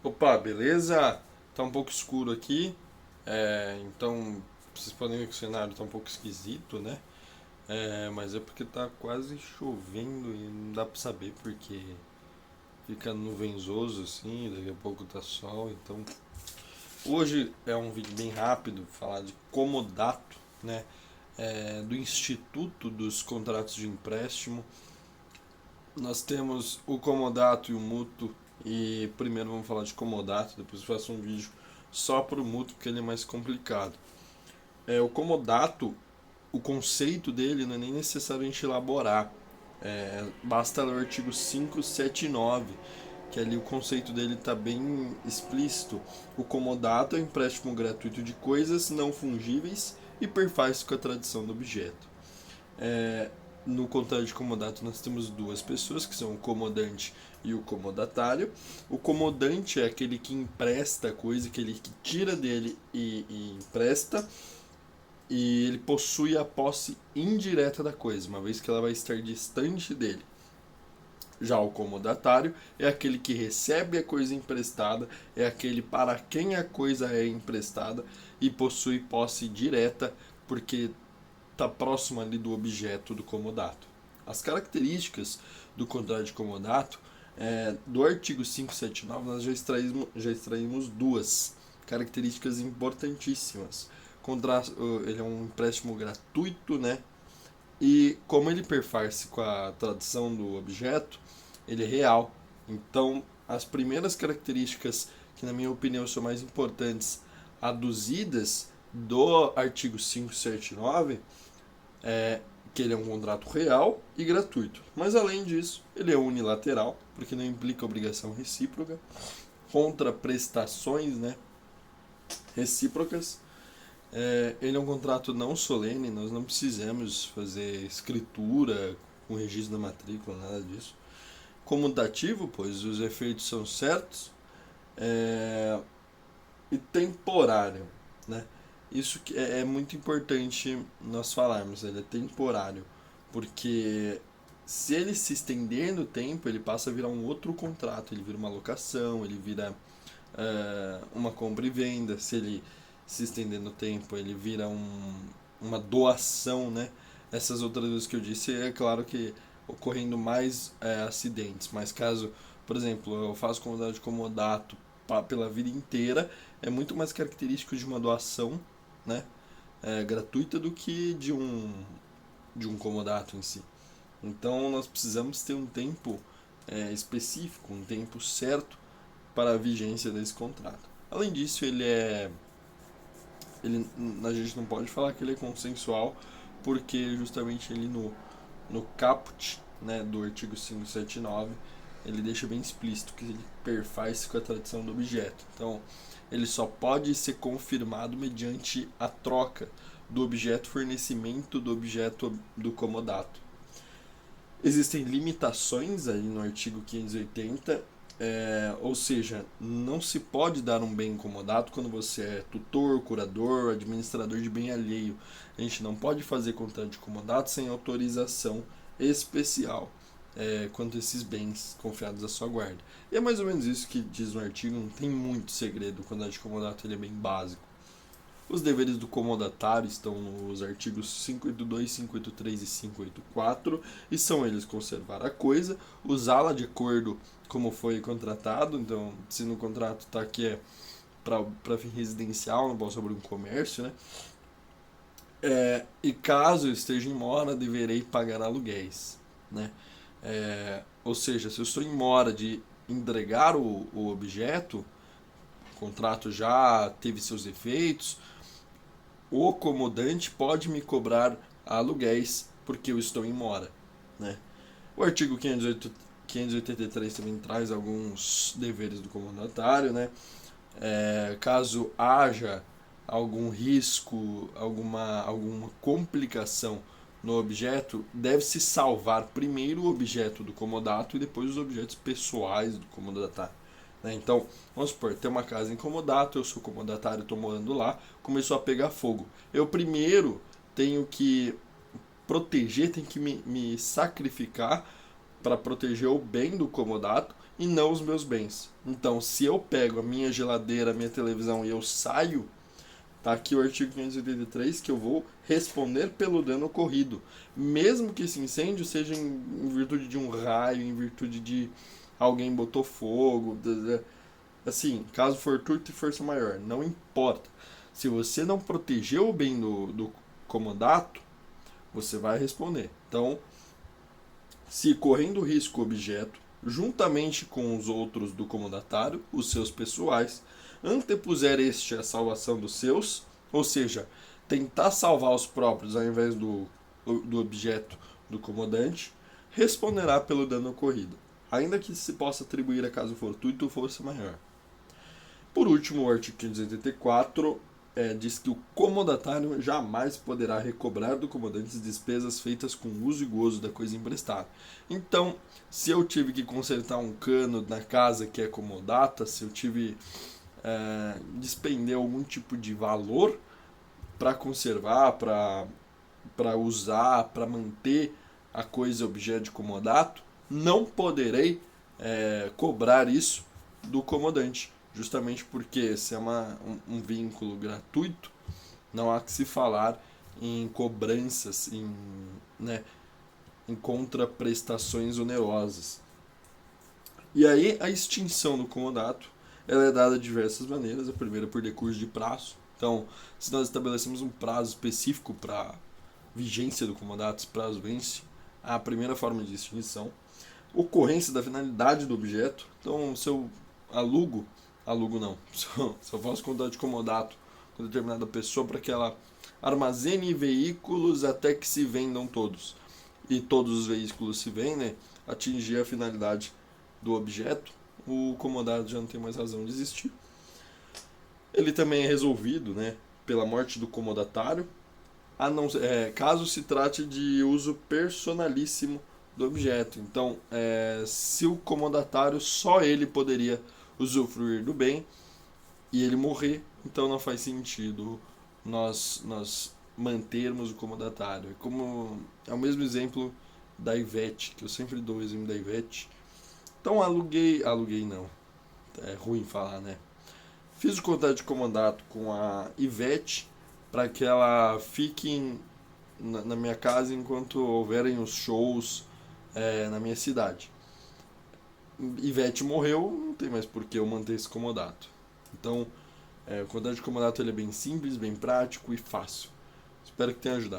Opa, beleza? Tá um pouco escuro aqui, então vocês podem ver que o cenário tá um pouco esquisito, né? Mas é porque tá quase chovendo e não dá pra saber porque fica nuvenzoso assim, daqui a pouco tá sol, então hoje é um vídeo bem rápido, falar de comodato, né? Do Instituto dos Contratos de Empréstimo. Nós temos o comodato e o mútuo. E primeiro vamos falar de comodato, depois eu faço um vídeo só para o mútuo, porque ele é mais complicado. O comodato, o conceito dele não é nem necessariamente elaborar. Basta ler o artigo 579, que ali o conceito dele está bem explícito. O comodato é o empréstimo gratuito de coisas não fungíveis e perfaz com a tradição do objeto. É, no contrato de comodato nós temos duas pessoas, que são o comodante e o comodatário. O comodante é aquele que empresta a coisa, aquele que tira dele e empresta, e ele possui a posse indireta da coisa, uma vez que ela vai estar distante dele. Já o comodatário é aquele que recebe a coisa emprestada, é aquele para quem a coisa é emprestada e possui posse direta, porque está próximo ali do objeto do comodato. As características do contrato de comodato, do artigo 579, nós já extraímos duas características importantíssimas. Ele é um empréstimo gratuito, né? E como ele perfaz com a tradição do objeto, ele é real. Então, as primeiras características que, na minha opinião, são mais importantes aduzidas do artigo 579 é que ele é um contrato real e gratuito. Mas além disso, ele é unilateral, porque não implica obrigação recíproca, contra prestações, né, recíprocas. Ele é um contrato não solene, nós não precisamos fazer escritura com registro da matrícula, nada disso. Comutativo, pois os efeitos são certos, é, e temporário, né? Isso que é muito importante nós falarmos, ele é temporário, porque se ele se estender no tempo, ele passa a virar um outro contrato, ele vira uma locação, ele vira uma compra e venda, se ele se estender no tempo, ele vira uma doação, né? Essas outras vezes que eu disse, é claro que ocorrendo mais acidentes, mas caso, por exemplo, eu faço comunidade de comodato pela vida inteira, é muito mais característico de uma doação, né, gratuita do que de um comodato em si. Então nós precisamos ter um tempo específico, um tempo certo para a vigência desse contrato. Além disso, a gente não pode falar que ele é consensual, porque justamente ele no caput, né, do artigo 579, ele deixa bem explícito que ele perfaz com a tradição do objeto. Então, ele só pode ser confirmado mediante a troca do objeto, fornecimento do objeto do comodato. Existem limitações aí no artigo 580, ou seja, não se pode dar um bem comodato quando você é tutor, curador, administrador de bem alheio. A gente não pode fazer contrato de comodato sem autorização especial quanto a esses bens confiados à sua guarda. E é mais ou menos isso que diz no artigo, não tem muito segredo, o contrato de comodato ele é bem básico. Os deveres do comodatário estão nos artigos 582, 583 e 584, e são eles conservar a coisa, usá-la de acordo como foi contratado. Então, se no contrato está que é para fim residencial, não posso abrir um comércio, né? E caso eu esteja em mora, deverei pagar aluguéis, né? Ou seja, se eu estou em mora de entregar o objeto, o contrato já teve seus efeitos, o comodante pode me cobrar aluguéis porque eu estou em mora, né? O artigo 583 também traz alguns deveres do comodatário, né? Caso haja algum risco, alguma complicação no objeto, deve-se salvar primeiro o objeto do comodato e depois os objetos pessoais do comodatário. Né? Então, vamos supor, tem uma casa em comodato, eu sou comodatário, estou morando lá, começou a pegar fogo. Eu primeiro tenho que proteger, tenho que me sacrificar para proteger o bem do comodato e não os meus bens. Então, se eu pego a minha geladeira, a minha televisão e eu saio, tá aqui o artigo 583 que eu vou responder pelo dano ocorrido, mesmo que esse incêndio seja em virtude de um raio, em virtude de alguém botou fogo, assim, caso fortuito e força maior, não importa. Se você não protegeu o bem do comodato, você vai responder. Então, se correndo risco o objeto, juntamente com os outros do comodatário, os seus pessoais, antepuser este a salvação dos seus, ou seja, tentar salvar os próprios ao invés do objeto do comodante, responderá pelo dano ocorrido, ainda que se possa atribuir a caso fortuito ou força maior. Por último, o artigo 584 diz que o comodatário jamais poderá recobrar do comodante despesas feitas com uso e gozo da coisa emprestada. Então, se eu tive que consertar um cano na casa que é comodata, se eu tive despender algum tipo de valor para conservar, para usar, para manter a coisa objeto de comodato, não poderei cobrar isso do comodante. Justamente porque se é um vínculo gratuito, não há que se falar em cobranças, em contraprestações onerosas. E aí a extinção do comodato ela é dada de diversas maneiras. A primeira por decurso de prazo. Então, se nós estabelecemos um prazo específico para vigência do comodato, esse prazo vence. A primeira forma de extinção. Ocorrência da finalidade do objeto. Então, se eu alugo não, se eu faço contrato de comodato com determinada pessoa para que ela armazene veículos até que se vendam todos, e todos os veículos se vendem, atingir a finalidade do objeto, o comodato já não tem mais razão de existir. Ele também é resolvido, pela morte do comodatário, caso se trate de uso personalíssimo do objeto. Então, se o comodatário, só ele poderia usufruir do bem e ele morrer, então não faz sentido nós mantermos o comodatário. É o mesmo exemplo da Ivete, que eu sempre dou o exemplo da Ivete. Então aluguei não, é ruim falar, Fiz o contrato de comodato com a Ivete para que ela fique na minha casa enquanto houverem os shows na minha cidade. Ivete morreu, não tem mais por que eu manter esse comodato. Então, o contrato de comodato ele é bem simples, bem prático e fácil. Espero que tenha ajudado.